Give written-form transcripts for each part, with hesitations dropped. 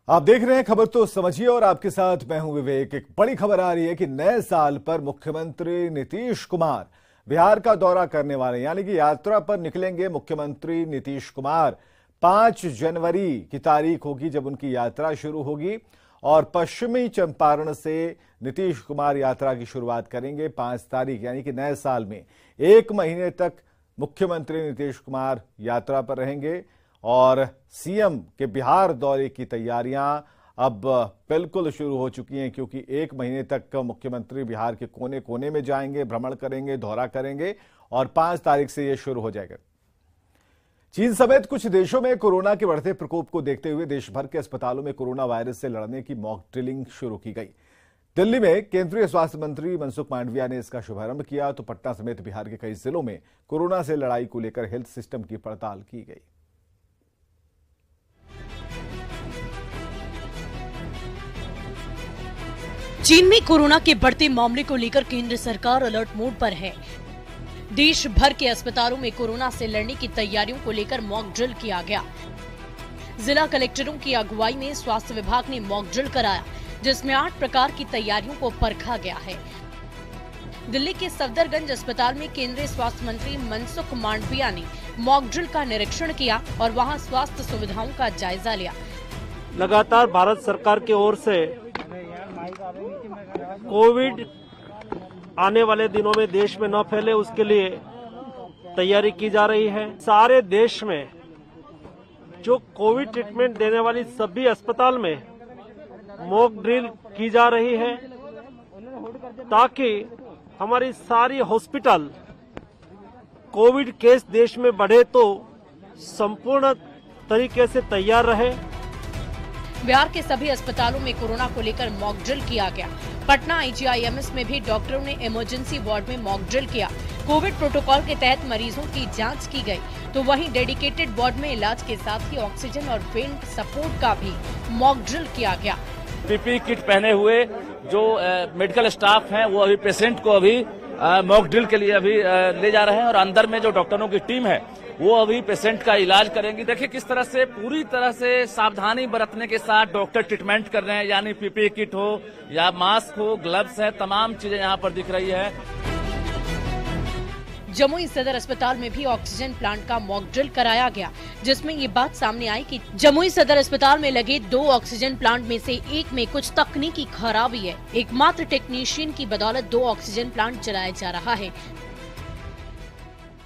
आप देख रहे हैं खबर तो समझिए और आपके साथ मैं हूं विवेक। एक बड़ी खबर आ रही है कि नए साल पर मुख्यमंत्री नीतीश कुमार बिहार का दौरा करने वाले हैं, यानी कि यात्रा पर निकलेंगे मुख्यमंत्री नीतीश कुमार। 5 जनवरी की तारीख होगी जब उनकी यात्रा शुरू होगी और पश्चिमी चंपारण से नीतीश कुमार यात्रा की शुरुआत करेंगे 5 तारीख, यानी कि नए साल में 1 महीने तक मुख्यमंत्री नीतीश कुमार यात्रा पर रहेंगे। और सीएम के बिहार दौरे की तैयारियां अब बिल्कुल शुरू हो चुकी हैं, क्योंकि 1 महीने तक मुख्यमंत्री बिहार के कोने कोने में जाएंगे, भ्रमण करेंगे, दौरा करेंगे और 5 तारीख से यह शुरू हो जाएगा। चीन समेत कुछ देशों में कोरोना के बढ़ते प्रकोप को देखते हुए देश भर के अस्पतालों में कोरोना वायरस से लड़ने की मॉक ड्रिलिंग शुरू की गई। दिल्ली में केंद्रीय स्वास्थ्य मंत्री मनसुख मांडविया ने इसका शुभारंभ किया, तो पटना समेत बिहार के कई जिलों में कोरोना से लड़ाई को लेकर हेल्थ सिस्टम की पड़ताल की गई। चीन में कोरोना के बढ़ते मामले को लेकर केंद्र सरकार अलर्ट मोड पर है। देश भर के अस्पतालों में कोरोना से लड़ने की तैयारियों को लेकर मॉक ड्रिल किया गया। जिला कलेक्टरों की अगुवाई में स्वास्थ्य विभाग ने मॉक ड्रिल कराया, जिसमें 8 प्रकार की तैयारियों को परखा गया है। दिल्ली के सफदरगंज अस्पताल में केंद्रीय स्वास्थ्य मंत्री मनसुख मांडविया ने मॉक ड्रिल का निरीक्षण किया और वहां स्वास्थ्य सुविधाओं का जायजा लिया। लगातार भारत सरकार की ओर से कोविड आने वाले दिनों में देश में न फैले, उसके लिए तैयारी की जा रही है। सारे देश में जो कोविड ट्रीटमेंट देने वाली सभी अस्पताल में मॉक ड्रिल की जा रही है, ताकि हमारी सारी हॉस्पिटल कोविड केस देश में बढ़े तो संपूर्ण तरीके से तैयार रहे। बिहार के सभी अस्पतालों में कोरोना को लेकर मॉक ड्रिल किया गया। पटना आईजीआईएमएस में भी डॉक्टरों ने इमरजेंसी वार्ड में मॉक ड्रिल किया। कोविड प्रोटोकॉल के तहत मरीजों की जांच की गई, तो वहीं डेडिकेटेड वार्ड में इलाज के साथ ही ऑक्सीजन और वेंट सपोर्ट का भी मॉक ड्रिल किया गया। पीपीई किट पहने हुए जो मेडिकल स्टाफ हैं वो अभी पेशेंट को अभी मॉक ड्रिल के लिए अभी ले जा रहे हैं और अंदर में जो डॉक्टरों की टीम है वो अभी पेशेंट का इलाज करेंगी। देखिए किस तरह से पूरी तरह से सावधानी बरतने के साथ डॉक्टर ट्रीटमेंट कर रहे हैं, यानी पीपीई किट हो या मास्क हो, ग्लव्स है, तमाम चीजें यहाँ पर दिख रही है। जमुई सदर अस्पताल में भी ऑक्सीजन प्लांट का मॉक ड्रिल कराया गया, जिसमें ये बात सामने आई कि जमुई सदर अस्पताल में लगे 2 ऑक्सीजन प्लांट में से एक में कुछ तकनीकी खराबी है। एकमात्र टेक्नीशियन की बदौलत 2 ऑक्सीजन प्लांट चलाया जा रहा है।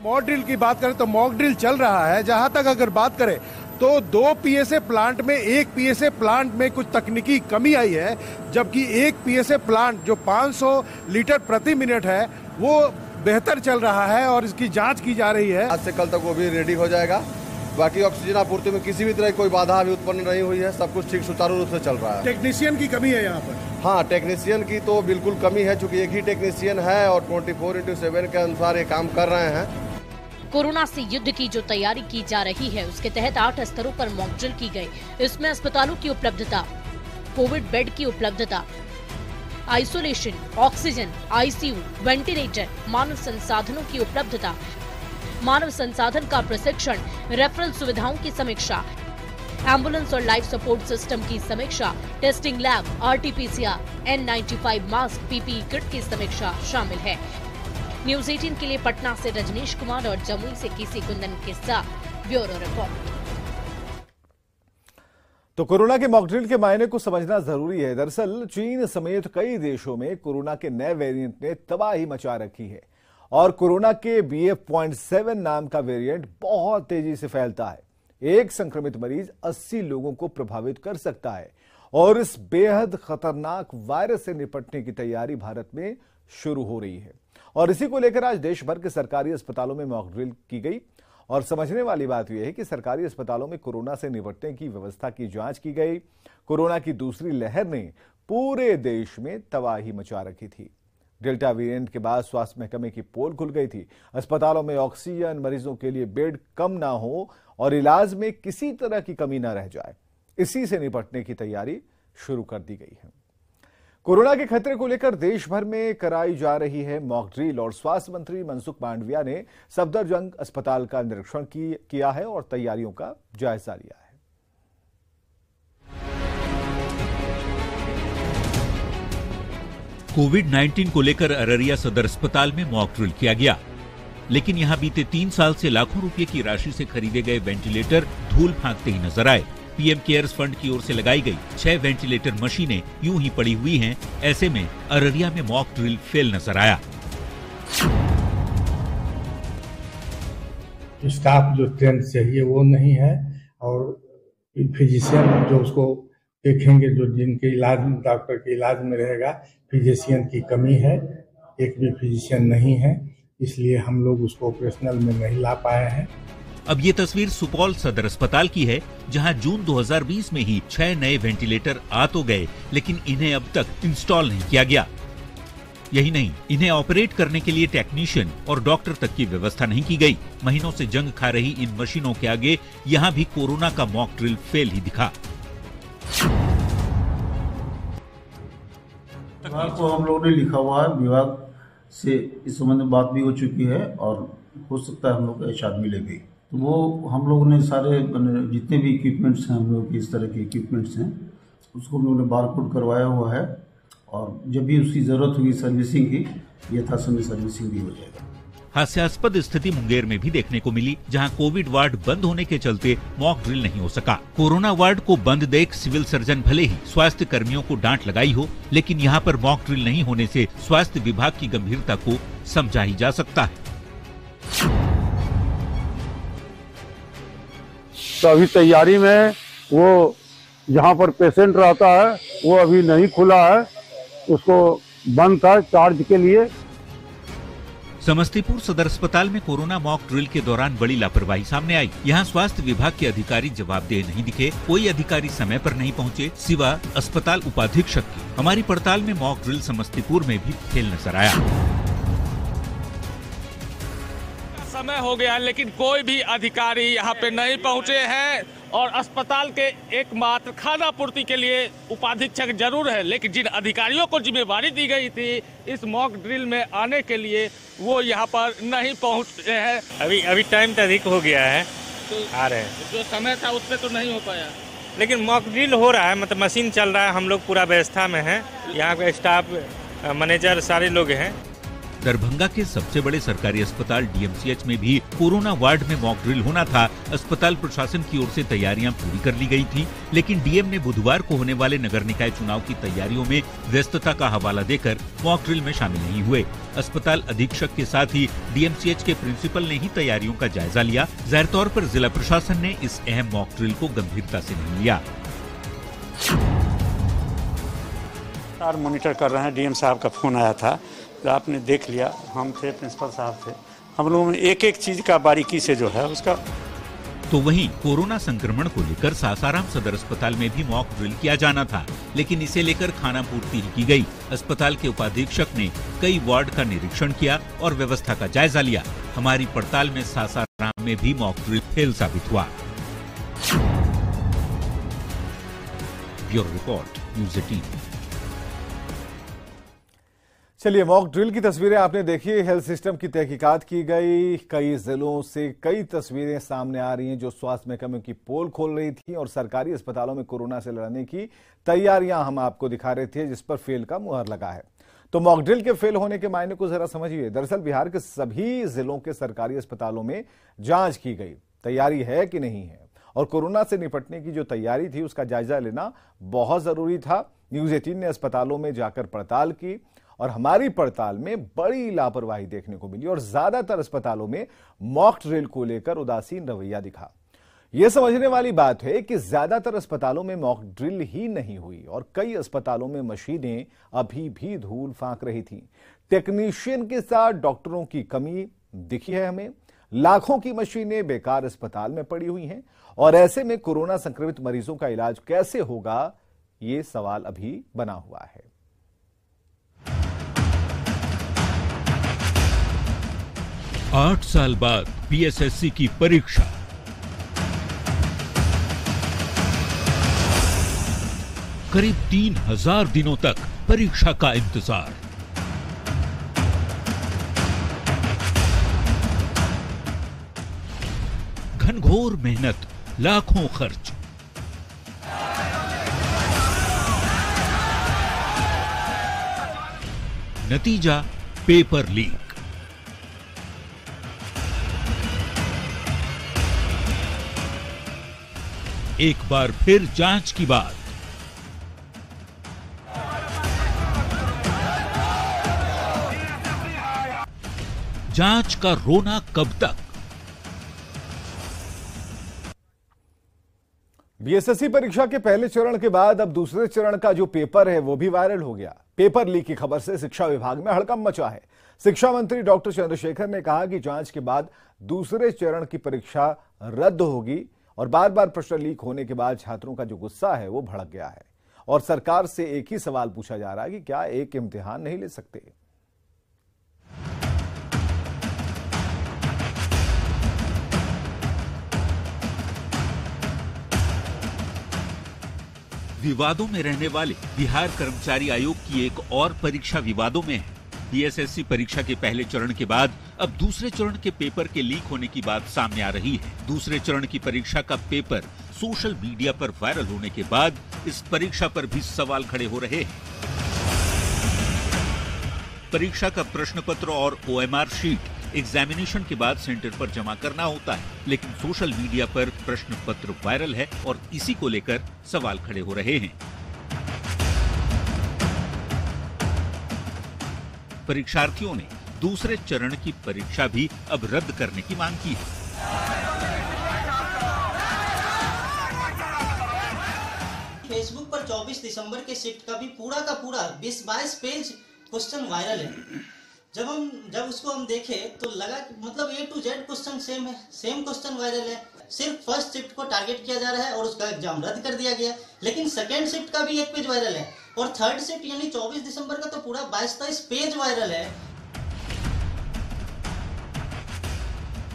मॉक ड्रिल की बात करें तो मॉक ड्रिल चल रहा है। जहां तक अगर बात करें तो 2 पीएसए प्लांट में 1 पीएसए प्लांट में कुछ तकनीकी कमी आई है, जबकि 1 पीएसए प्लांट जो 500 लीटर प्रति मिनट है वो बेहतर चल रहा है और इसकी जांच की जा रही है। आज से कल तक वो भी रेडी हो जाएगा। बाकी ऑक्सीजन आपूर्ति में किसी भी तरह की कोई बाधा अभी उत्पन्न नहीं हुई है, सब कुछ ठीक सुचारू रूप से चल रहा है। टेक्नीशियन की कमी है यहाँ पर? हाँ, टेक्नीशियन की तो बिल्कुल कमी है, चूंकि एक ही टेक्नीशियन है और 24/7 के अनुसार ये काम कर रहे हैं। कोरोना से युद्ध की जो तैयारी की जा रही है, उसके तहत 8 स्तरों पर मॉक ड्रिल की गई। इसमें अस्पतालों की उपलब्धता, कोविड बेड की उपलब्धता, आइसोलेशन, ऑक्सीजन, आईसीयू, वेंटिलेटर, मानव संसाधनों की उपलब्धता, मानव संसाधन का प्रशिक्षण, रेफरल सुविधाओं की समीक्षा, एम्बुलेंस और लाइफ सपोर्ट सिस्टम की समीक्षा, testing lab, RT-PCR, N95 mask, PPE kit की समीक्षा शामिल है। न्यूज 18 के लिए पटना से रजनीश कुमार और जमुई से केसी कुंदन के साथ ब्यूरो रिपोर्ट। तो कोरोना के मॉक ड्रिल के मायने को समझना जरूरी है। दरअसल चीन समेत कई देशों में कोरोना के नए वेरिएंट ने तबाही मचा रखी है और कोरोना के BF.7 नाम का वेरिएंट बहुत तेजी से फैलता है। एक संक्रमित मरीज 80 लोगों को प्रभावित कर सकता है और इस बेहद खतरनाक वायरस से निपटने की तैयारी भारत में शुरू हो रही है और इसी को लेकर आज देश भर के सरकारी अस्पतालों में मॉक ड्रिल की गई। और समझने वाली बात यह है कि सरकारी अस्पतालों में कोरोना से निपटने की व्यवस्था की जांच की गई। कोरोना की दूसरी लहर ने पूरे देश में तबाही मचा रखी थी। डेल्टा वेरिएंट के बाद स्वास्थ्य महकमे की पोल खुल गई थी। अस्पतालों में ऑक्सीजन, मरीजों के लिए बेड कम ना हो और इलाज में किसी तरह की कमी ना रह जाए, इसी से निपटने की तैयारी शुरू कर दी गई है। कोरोना के खतरे को लेकर देश भर में कराई जा रही है मॉक ड्रिल और स्वास्थ्य मंत्री मनसुख मांडविया ने सफदरजंग अस्पताल का निरीक्षण किया है और तैयारियों का जायजा लिया है। कोविड-19 को लेकर अररिया सदर अस्पताल में मॉक ड्रिल किया गया, लेकिन यहां बीते 3 साल से लाखों रुपए की राशि से खरीदे गए वेंटिलेटर धूल फांकते ही नजर आए। पीएम केयर्स फंड की ओर से लगाई गई 6 वेंटिलेटर मशीनें यूं ही पड़ी हुई हैं। ऐसे में अररिया में मॉक ड्रिल फेल नजर आया। स्टाफ जो ट्रेन चाहिए वो नहीं है और फिजिशियन जो उसको देखेंगे, जो जिनके इलाज डॉक्टर के इलाज में रहेगा, फिजिशियन की कमी है। एक भी फिजिशियन नहीं है, इसलिए हम लोग उसको ऑपरेशनल में नहीं ला पाए हैं। अब ये तस्वीर सुपौल सदर अस्पताल की है, जहां जून 2020 में ही 6 नए वेंटिलेटर आ तो गए, लेकिन इन्हें अब तक इंस्टॉल नहीं किया गया। यही नहीं, इन्हें ऑपरेट करने के लिए टेक्नीशियन और डॉक्टर तक की व्यवस्था नहीं की गई। महीनों से जंग खा रही इन मशीनों के आगे यहां भी कोरोना का मॉक ड्रिल फेल ही दिखा। विभाग को हम लोगों ने लिखा हुआ है, विभाग से इस संबंध में बात भी हो चुकी है और हो सकता है हम लोग को एचआर मिलेगी। तो वो हम लोगों ने सारे जितने भी इक्विपमेंट्स हैं, हम लोग के इस तरह के इक्विपमेंट्स हैं, उसको हम लोगों ने बारकोड करवाया हुआ है और जब भी उसकी जरूरत होगी सर्विसिंग की, यथासमय सर्विसिंग भी हो जाएगा। हास्यास्पद स्थिति मुंगेर में भी देखने को मिली, जहां कोविड वार्ड बंद होने के चलते मॉक ड्रिल नहीं हो सका। कोरोना वार्ड को बंद देख सिविल सर्जन भले ही स्वास्थ्य कर्मियों को डांट लगाई हो, लेकिन यहां पर मॉक ड्रिल नहीं होने से स्वास्थ्य विभाग की गंभीरता को समझा ही जा सकता है। तो अभी तैयारी में वो जहां पर पेशेंट रहता है वो अभी नहीं खुला है, उसको बंद था चार्ज के लिए। समस्तीपुर सदर अस्पताल में कोरोना मॉक ड्रिल के दौरान बड़ी लापरवाही सामने आई। यहां स्वास्थ्य विभाग के अधिकारी जवाबदेह नहीं दिखे, कोई अधिकारी समय पर नहीं पहुंचे, सिवा अस्पताल उपाधीक्षक के। हमारी पड़ताल में मॉक ड्रिल समस्तीपुर में भी फेल नजर आया। समय हो गया लेकिन कोई भी अधिकारी यहाँ पे नहीं पहुँचे हैं और अस्पताल के एकमात्र खाना पूर्ति के लिए उपाधीक्षक जरूर है, लेकिन जिन अधिकारियों को जिम्मेवारी दी गई थी इस मॉक ड्रिल में आने के लिए वो यहाँ पर नहीं पहुँचे हैं। अभी टाइम तो अधिक हो गया है, तो आ रहे हैं। जो समय था उसमें तो नहीं हो पाया, लेकिन मॉक ड्रिल हो रहा है, मतलब मशीन चल रहा है, हम लोग पूरा व्यवस्था में हैं। यहाँ का स्टाफ, मैनेजर सारे लोग हैं। दरभंगा के सबसे बड़े सरकारी अस्पताल डीएमसीएच में भी कोरोना वार्ड में मॉक ड्रिल होना था। अस्पताल प्रशासन की ओर से तैयारियां पूरी कर ली गई थी, लेकिन डीएम ने बुधवार को होने वाले नगर निकाय चुनाव की तैयारियों में व्यस्तता का हवाला देकर मॉक ड्रिल में शामिल नहीं हुए। अस्पताल अधीक्षक के साथ ही डीएमसीएच के प्रिंसिपल ने ही तैयारियों का जायजा लिया। जाहिर तौर पर जिला प्रशासन ने इस अहम मॉक ड्रिल को गंभीरता से नहीं लिया। मॉनिटर कर रहे हैं, डीएम साहब का फोन आया था, आपने देख लिया, हम थे, प्रिंसिपल साहब थे, हम लोगों ने एक एक चीज का बारीकी से जो है उसका। तो वहीं कोरोना संक्रमण को लेकर सासाराम सदर अस्पताल में भी मॉक ड्रिल किया जाना था, लेकिन इसे लेकर खाना पूर्ति ही की गई। अस्पताल के उपाधीक्षक ने कई वार्ड का निरीक्षण किया और व्यवस्था का जायजा लिया। हमारी पड़ताल में सासाराम में भी मॉक ड्रिल फेल साबित हुआ। Bureau report, news 18। चलिए, मॉक ड्रिल की तस्वीरें आपने देखी। हेल्थ सिस्टम की तहकीकात की गई। कई जिलों से कई तस्वीरें सामने आ रही हैं जो स्वास्थ्य महकमे की पोल खोल रही थी और सरकारी अस्पतालों में कोरोना से लड़ने की तैयारियां हम आपको दिखा रहे थे, जिस पर फेल का मुहर लगा है। तो मॉक ड्रिल के फेल होने के मायने को जरा समझिए। दरअसल बिहार के सभी जिलों के सरकारी अस्पतालों में जांच की गई, तैयारी है कि नहीं है, और कोरोना से निपटने की जो तैयारी थी उसका जायजा लेना बहुत जरूरी था। न्यूज़ 18 ने अस्पतालों में जाकर पड़ताल की और हमारी पड़ताल में बड़ी लापरवाही देखने को मिली और ज्यादातर अस्पतालों में मॉक ड्रिल को लेकर उदासीन रवैया दिखा। यह समझने वाली बात है कि ज्यादातर अस्पतालों में मॉक ड्रिल ही नहीं हुई और कई अस्पतालों में मशीनें अभी भी धूल फांक रही थी। टेक्नीशियन के साथ डॉक्टरों की कमी दिखी है हमें। लाखों की मशीनें बेकार अस्पताल में पड़ी हुई हैं और ऐसे में कोरोना संक्रमित मरीजों का इलाज कैसे होगा, ये सवाल अभी बना हुआ है। 8 साल बाद पीएसएससी की परीक्षा। करीब 3000 दिनों तक परीक्षा का इंतजार। घनघोर मेहनत, लाखों खर्च। नतीजा पेपर लीक। एक बार फिर जांच की बात। जांच का रोना कब तक? बीएसएससी परीक्षा के पहले चरण के बाद अब दूसरे चरण का जो पेपर है वो भी वायरल हो गया। पेपर लीक की खबर से शिक्षा विभाग में हड़कंप मचा है। शिक्षा मंत्री डॉक्टर चंद्रशेखर ने कहा कि जांच के बाद दूसरे चरण की परीक्षा रद्द होगी और बार बार प्रश्न लीक होने के बाद छात्रों का जो गुस्सा है वो भड़क गया है और सरकार से एक ही सवाल पूछा जा रहा है कि क्या एक इम्तिहान नहीं ले सकते। विवादों में रहने वाले बिहार कर्मचारी आयोग की एक और परीक्षा विवादों में है। बीएसएससी परीक्षा के पहले चरण के बाद अब दूसरे चरण के पेपर के लीक होने की बात सामने आ रही है। दूसरे चरण की परीक्षा का पेपर सोशल मीडिया पर वायरल होने के बाद इस परीक्षा पर भी सवाल खड़े हो रहे हैं। परीक्षा का प्रश्न पत्र और ओएमआर शीट एग्जामिनेशन के बाद सेंटर पर जमा करना होता है, लेकिन सोशल मीडिया पर प्रश्न पत्र वायरल है और इसी को लेकर सवाल खड़े हो रहे हैं। परीक्षार्थियों ने दूसरे चरण की परीक्षा भी अब रद्द करने की मांग की है। फेसबुक पर 24 दिसंबर के शिफ्ट का भी पूरा 20-22 पेज क्वेश्चन वायरल है। जब उसको हम देखे तो लगा कि मतलब A to Z question same है, सेम क्वेश्चन वायरल है। सिर्फ फर्स्ट शिफ्ट को टारगेट किया जा रहा है और उसका एग्जाम रद्द कर दिया गया, लेकिन सेकेंड शिफ्ट का भी एक पेज वायरल है और थर्ड शिफ्ट यानी 24 दिसंबर का तो पूरा 22-23 पेज वायरल है।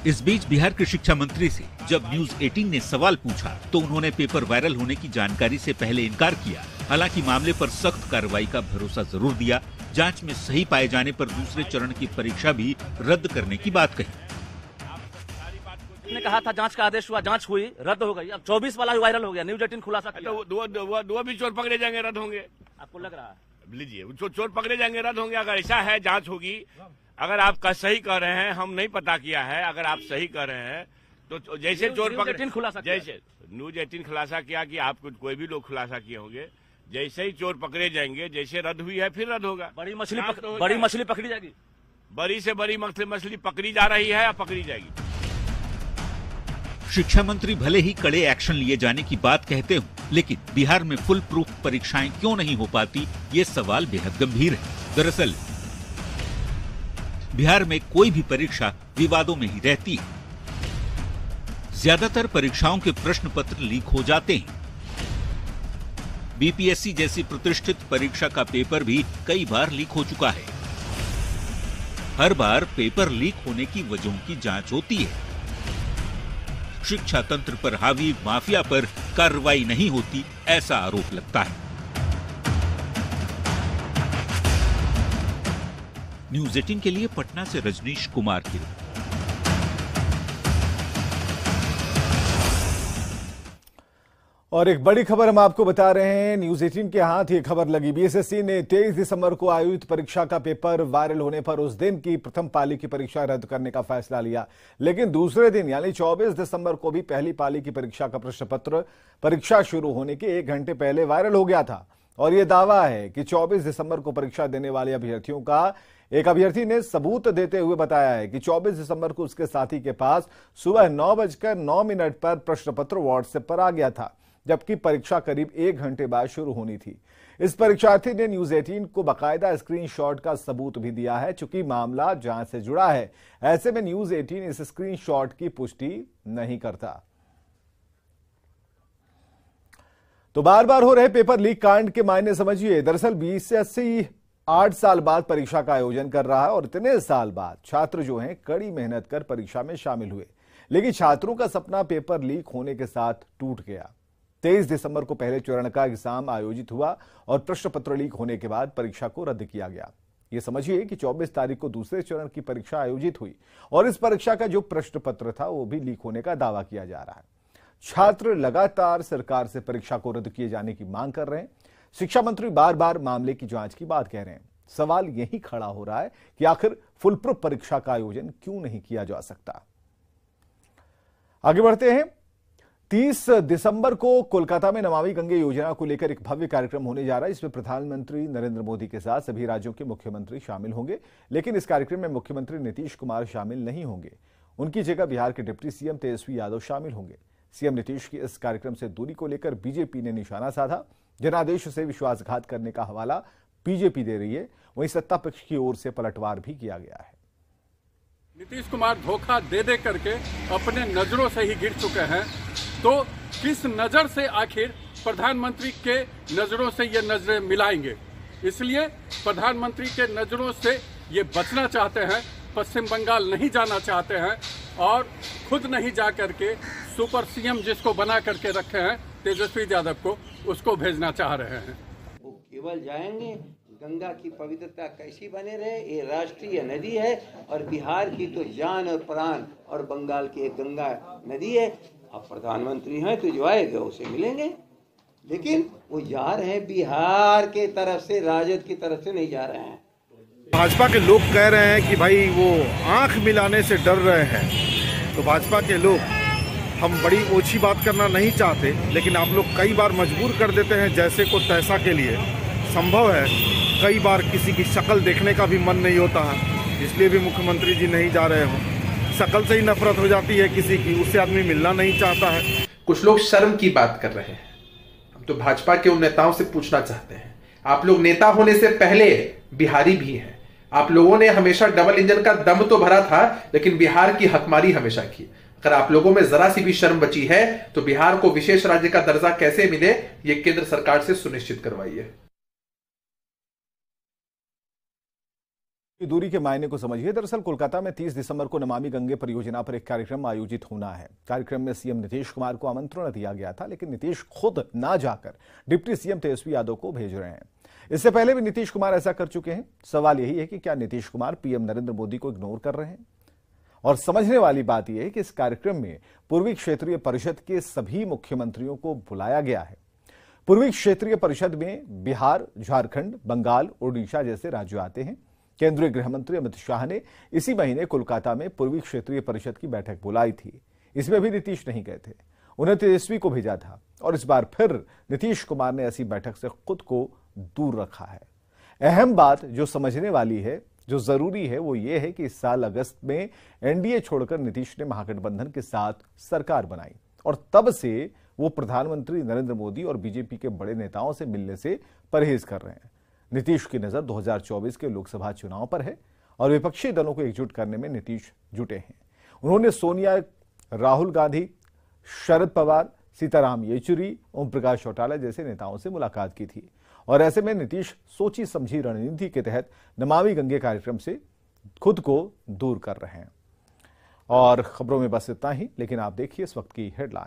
इस बीच बिहार के शिक्षा मंत्री से जब न्यूज 18 ने सवाल पूछा तो उन्होंने पेपर वायरल होने की जानकारी से पहले इनकार किया। हालांकि मामले पर सख्त कार्रवाई का भरोसा जरूर दिया। जांच में सही पाए जाने पर दूसरे चरण की परीक्षा भी रद्द करने की बात कही। ने कहा था जांच का आदेश हुआ, जांच हुई, रद्द हो गई। अब 24 वाला वायरल हो गया, न्यूज 18 खुलासा किया। दो भी चोर पकड़े जाएंगे, रद्द होंगे। आपको लग रहा है? लीजिए, चोर पकड़े जाएंगे, रद्द होंगे। अगर ऐसा है जांच होगी। अगर आप सही कह रहे हैं, हम नहीं पता किया है, अगर आप सही कह रहे हैं तो जैसे चोर पकड़े, जैसे न्यूज 18 खुलासा किया कि आप कोई भी लोग खुलासा किए होंगे, जैसे ही चोर पकड़े जाएंगे, जैसे रद्द हुई है फिर रद्द होगा। बड़ी मछली पकड़ी जाएगी। बड़ी से बड़ी मछली पकड़ी जा रही है या पकड़ी जाएगी। शिक्षा मंत्री भले ही कड़े एक्शन लिए जाने की बात कहते हो, लेकिन बिहार में फुल प्रूफ परीक्षाएं क्यों नहीं हो पाती, ये सवाल बेहद गंभीर है। दरअसल बिहार में कोई भी परीक्षा विवादों में ही रहती है। ज्यादातर परीक्षाओं के प्रश्न पत्र लीक हो जाते हैं। बीपीएससी जैसी प्रतिष्ठित परीक्षा का पेपर भी कई बार लीक हो चुका है। हर बार पेपर लीक होने की वजहों की जांच होती है। शिक्षा तंत्र पर हावी माफिया पर कार्रवाई नहीं होती, ऐसा आरोप लगता है। न्यूज 18 के लिए पटना से रजनीश कुमार की रिपोर्ट। और एक बड़ी खबर हम आपको बता रहे हैं, न्यूज 18 के हाथ ये खबर लगी। बीएसएससी ने 23 दिसंबर को आयोजित परीक्षा का पेपर वायरल होने पर उस दिन की प्रथम पाली की परीक्षा रद्द करने का फैसला लिया, लेकिन दूसरे दिन यानी 24 दिसंबर को भी पहली पाली की परीक्षा का प्रश्न पत्र परीक्षा शुरू होने के 1 घंटे पहले वायरल हो गया था। और यह दावा है कि 24 दिसंबर को परीक्षा देने वाले अभ्यर्थियों का एक अभ्यर्थी ने सबूत देते हुए बताया है कि 24 दिसंबर को उसके साथी के पास सुबह 9:09 पर प्रश्न पत्र व्हाट्सएप पर आ गया था, जबकि परीक्षा करीब 1 घंटे बाद शुरू होनी थी। इस परीक्षार्थी ने न्यूज 18 को बाकायदा स्क्रीनशॉट का सबूत भी दिया है। चूंकि मामला जांच से जुड़ा है, ऐसे में न्यूज 18 इस स्क्रीनशॉट की पुष्टि नहीं करता। तो बार बार हो रहे पेपर लीक कांड के मायने समझिए। दरअसल बीएसएससी 8 साल बाद परीक्षा का आयोजन कर रहा है और इतने साल बाद छात्र जो हैं कड़ी मेहनत कर परीक्षा में शामिल हुए, लेकिन छात्रों का सपना पेपर लीक होने के साथ टूट गया। 23 दिसंबर को पहले चरण का एग्जाम आयोजित हुआ और प्रश्न पत्र लीक होने के बाद परीक्षा को रद्द किया गया। ये समझिए कि 24 तारीख को दूसरे चरण की परीक्षा आयोजित हुई और इस परीक्षा का जो प्रश्न पत्र था वो भी लीक होने का दावा किया जा रहा है। छात्र लगातार सरकार से परीक्षा को रद्द किए जाने की मांग कर रहे हैं। शिक्षा मंत्री बार बार मामले की जांच की बात कह रहे हैं। सवाल यही खड़ा हो रहा है कि आखिर फुल प्रूफ परीक्षा का आयोजन क्यों नहीं किया जा सकता। आगे बढ़ते हैं। 30 दिसंबर को कोलकाता में नमामि गंगे योजना को लेकर एक भव्य कार्यक्रम होने जा रहा है। इसमें प्रधानमंत्री नरेंद्र मोदी के साथ सभी राज्यों के मुख्यमंत्री शामिल होंगे, लेकिन इस कार्यक्रम में मुख्यमंत्री नीतीश कुमार शामिल नहीं होंगे। उनकी जगह बिहार के डिप्टी सीएम तेजस्वी यादव शामिल होंगे। सीएम नीतीश की इस कार्यक्रम से दूरी को लेकर बीजेपी ने निशाना साधा। जनादेश से विश्वासघात करने का हवाला बीजेपी दे रही है, वहीं सत्ता पक्ष की ओर से पलटवार भी किया गया है। नीतीश कुमार धोखा दे दे करके अपने नजरों से ही गिर चुके हैं, तो किस नजर से आखिर प्रधानमंत्री के नजरों से ये नजरें मिलाएंगे। इसलिए प्रधानमंत्री के नजरों से ये बचना चाहते हैं, पश्चिम बंगाल नहीं जाना चाहते हैं और खुद नहीं जा करके सुपर सीएम जिसको बना करके रखे हैं तेजस्वी यादव को, उसको भेजना चाह रहे हैं। वो केवल जाएंगे, गंगा की पवित्रता कैसी बने रहे, ये राष्ट्रीय नदी है और बिहार की तो जान और प्राण और बंगाल की एक गंगा नदी है। अब प्रधानमंत्री हैं तो जो आएगा उसे मिलेंगे, लेकिन वो जा रहे हैं बिहार के तरफ से, राजद की तरफ से नहीं जा रहे हैं। भाजपा के लोग कह रहे हैं कि भाई वो आंख मिलाने से डर रहे हैं, तो भाजपा के लोग, हम बड़ी ओछी बात करना नहीं चाहते, लेकिन आप लोग कई बार मजबूर कर देते हैं जैसे को तैसा के लिए। संभव है कई बार किसी की शक्ल देखने का भी मन नहीं होता है, इसलिए भी मुख्यमंत्री जी नहीं जा रहे हो। शक्ल से ही नफरत हो जाती है किसी की, उससे आदमी मिलना नहीं चाहता है। कुछ लोग शर्म की बात कर रहे हैं। हम तो भाजपा के उन नेताओं से पूछना चाहते हैं, आप लोग नेता होने से पहले बिहारी भी हैं। आप लोगों ने हमेशा डबल इंजन का दम तो भरा था, लेकिन बिहार की हकमारी हमेशा की। अगर आप लोगों में जरा सी भी शर्म बची है तो बिहार को विशेष राज्य का दर्जा कैसे मिले, ये केंद्र सरकार से सुनिश्चित करवाइए। दूरी के मायने को समझिए। दरअसल कोलकाता में 30 दिसंबर को नमामि गंगे परियोजना पर एक कार्यक्रम आयोजित होना है। कार्यक्रम में सीएम नीतीश कुमार को आमंत्रण दिया गया था, लेकिन नीतीश खुद ना जाकर डिप्टी सीएम तेजस्वी यादव को भेज रहे हैं। इससे पहले भी नीतीश कुमार ऐसा कर चुके हैं। सवाल यही है कि क्या नीतीश कुमार पीएम नरेंद्र मोदी को इग्नोर कर रहे हैं? और समझने वाली बात यह है कि इस कार्यक्रम में पूर्वी क्षेत्रीय परिषद के सभी मुख्यमंत्रियों को बुलाया गया है। पूर्वी क्षेत्रीय परिषद में बिहार, झारखंड, बंगाल, ओडिशा जैसे राज्य आते हैं। केंद्रीय गृह मंत्री अमित शाह ने इसी महीने कोलकाता में पूर्वी क्षेत्रीय परिषद की बैठक बुलाई थी। इसमें भी नीतीश नहीं गए थे, उन्हें तेजस्वी को भेजा था और इस बार फिर नीतीश कुमार ने ऐसी बैठक से खुद को दूर रखा है। अहम बात जो समझने वाली है, जो जरूरी है, वो ये है कि इस साल अगस्त में एनडीए छोड़कर नीतीश ने महागठबंधन के साथ सरकार बनाई और तब से वो प्रधानमंत्री नरेंद्र मोदी और बीजेपी के बड़े नेताओं से मिलने से परहेज कर रहे हैं। नीतीश की नजर 2024 के लोकसभा चुनाव पर है और विपक्षी दलों को एकजुट करने में नीतीश जुटे हैं। उन्होंने सोनिया, राहुल गांधी, शरद पवार, सीताराम येचुरी, ओम प्रकाश चौटाला जैसे नेताओं से मुलाकात की थी और ऐसे में नीतीश सोची समझी रणनीति के तहत नमामि गंगे कार्यक्रम से खुद को दूर कर रहे हैं। और खबरों में बस इतना ही, लेकिन आप देखिए इस वक्त की हेडलाइन।